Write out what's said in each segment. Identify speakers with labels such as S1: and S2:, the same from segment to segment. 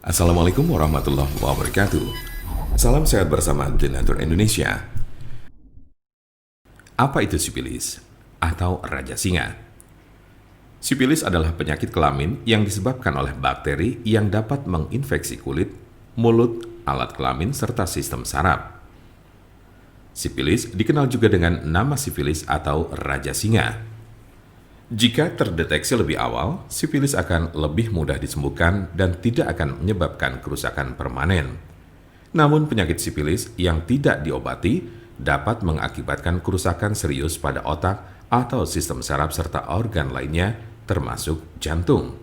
S1: Assalamualaikum warahmatullahi wabarakatuh. Salam sehat bersama Denatur Indonesia. Apa itu sipilis atau raja singa? Sipilis adalah penyakit kelamin yang disebabkan oleh bakteri yang dapat menginfeksi kulit, mulut, alat kelamin, serta sistem saraf. Sipilis dikenal juga dengan nama sifilis atau raja singa. Jika terdeteksi lebih awal, sifilis akan lebih mudah disembuhkan dan tidak akan menyebabkan kerusakan permanen. Namun penyakit sifilis yang tidak diobati dapat mengakibatkan kerusakan serius pada otak atau sistem saraf serta organ lainnya termasuk jantung.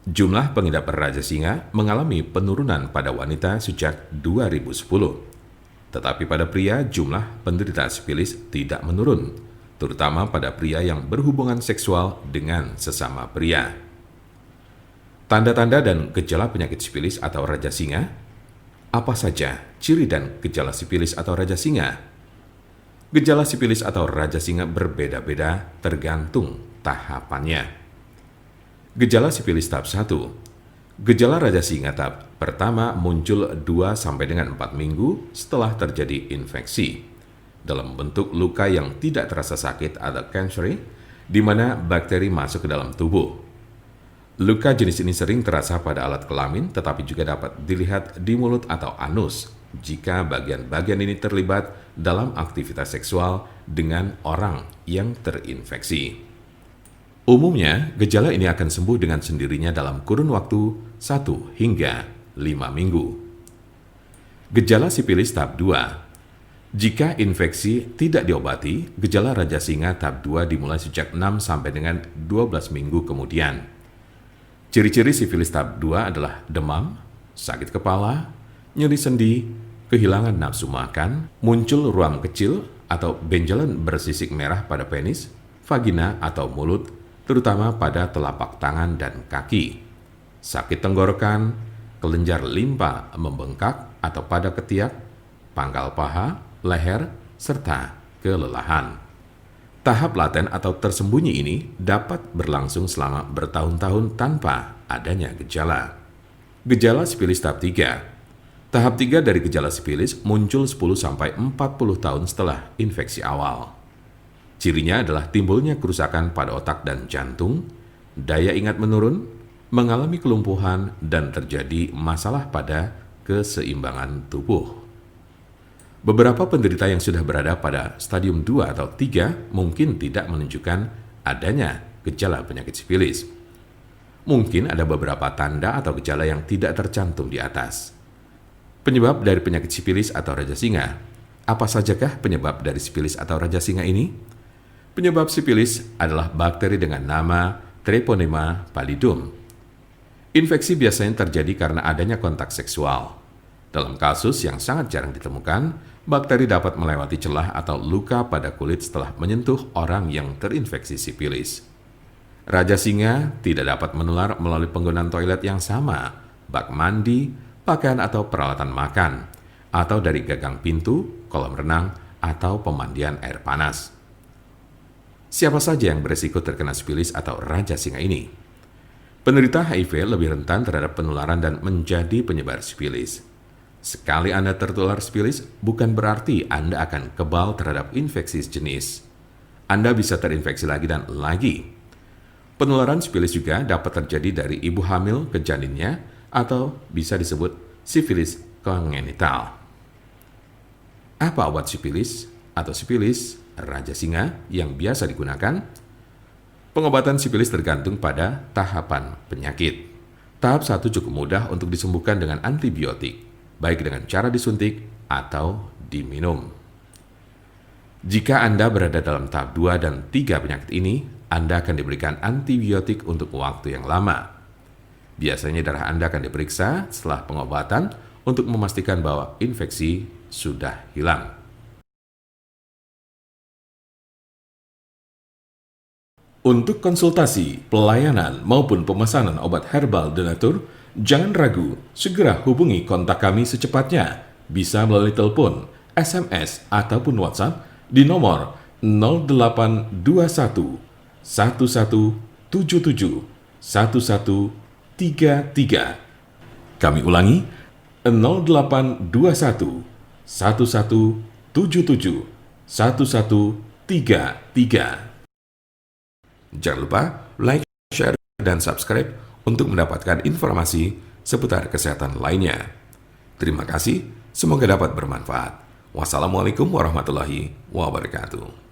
S1: Jumlah pengidap raja singa mengalami penurunan pada wanita sejak 2010. Tetapi pada pria jumlah penderita sifilis tidak menurun, terutama pada pria yang berhubungan seksual dengan sesama pria. Tanda-tanda dan gejala penyakit sifilis atau raja singa. Apa saja ciri dan gejala sifilis atau raja singa? Gejala sifilis atau raja singa berbeda-beda tergantung tahapannya. Gejala sifilis tahap 1. Gejala raja singa tahap pertama muncul 2-4 minggu setelah terjadi infeksi dalam bentuk luka yang tidak terasa sakit atau cancer, di mana bakteri masuk ke dalam tubuh. Luka jenis ini sering terasa pada alat kelamin, tetapi juga dapat dilihat di mulut atau anus jika bagian-bagian ini terlibat dalam aktivitas seksual dengan orang yang terinfeksi. Umumnya, gejala ini akan sembuh dengan sendirinya dalam kurun waktu 1 hingga 5 minggu. Gejala sifilis tahap 2. Jika infeksi tidak diobati, gejala raja singa tahap 2 dimulai sejak 6 sampai dengan 12 minggu kemudian. Ciri-ciri sifilis tahap 2 adalah demam, sakit kepala, nyeri sendi, kehilangan nafsu makan, muncul ruam kecil atau benjolan bersisik merah pada penis, vagina atau mulut, terutama pada telapak tangan dan kaki, sakit tenggorokan, kelenjar limpa membengkak atau pada ketiak, pangkal paha, leher, serta kelelahan. Tahap laten atau tersembunyi ini dapat berlangsung selama bertahun-tahun tanpa adanya gejala. Gejala sifilis tahap 3. Tahap 3 dari gejala sifilis muncul 10-40 tahun setelah infeksi awal. Cirinya adalah timbulnya kerusakan pada otak dan jantung, daya ingat menurun, mengalami kelumpuhan, dan terjadi masalah pada keseimbangan tubuh. Beberapa penderita yang sudah berada pada stadium 2 atau 3 mungkin tidak menunjukkan adanya gejala penyakit sifilis. Mungkin ada beberapa tanda atau gejala yang tidak tercantum di atas. Penyebab dari penyakit sifilis atau raja singa. Apa sajakah penyebab dari sifilis atau raja singa ini? Penyebab sifilis adalah bakteri dengan nama Treponema pallidum. Infeksi biasanya terjadi karena adanya kontak seksual. Dalam kasus yang sangat jarang ditemukan, bakteri dapat melewati celah atau luka pada kulit setelah menyentuh orang yang terinfeksi sifilis. Raja singa tidak dapat menular melalui penggunaan toilet yang sama, bak mandi, pakaian atau peralatan makan, atau dari gagang pintu, kolam renang, atau pemandian air panas. Siapa saja yang beresiko terkena sifilis atau raja singa ini? Penderita HIV lebih rentan terhadap penularan dan menjadi penyebar sifilis. Sekali Anda tertular sifilis, bukan berarti Anda akan kebal terhadap infeksi sejenis. Anda bisa terinfeksi lagi dan lagi. Penularan sifilis juga dapat terjadi dari ibu hamil ke janinnya atau bisa disebut sifilis kongenital. Apa obat sifilis atau sifilis raja singa yang biasa digunakan? Pengobatan sifilis tergantung pada tahapan penyakit. Tahap 1 cukup mudah untuk disembuhkan dengan antibiotik, baik dengan cara disuntik atau diminum. Jika Anda berada dalam tahap 2 dan 3 penyakit ini, Anda akan diberikan antibiotik untuk waktu yang lama. Biasanya darah Anda akan diperiksa setelah pengobatan untuk memastikan bahwa infeksi sudah hilang. Untuk konsultasi, pelayanan, maupun pemesanan obat herbal Denatur, jangan ragu, segera hubungi kontak kami secepatnya. Bisa melalui telepon, SMS, ataupun WhatsApp di nomor 0821 1177 1133 Kami ulangi, 0821 1177 1133. Jangan lupa like, share, dan subscribe untuk mendapatkan informasi seputar kesehatan lainnya. Terima kasih, semoga dapat bermanfaat. Wassalamualaikum warahmatullahi wabarakatuh.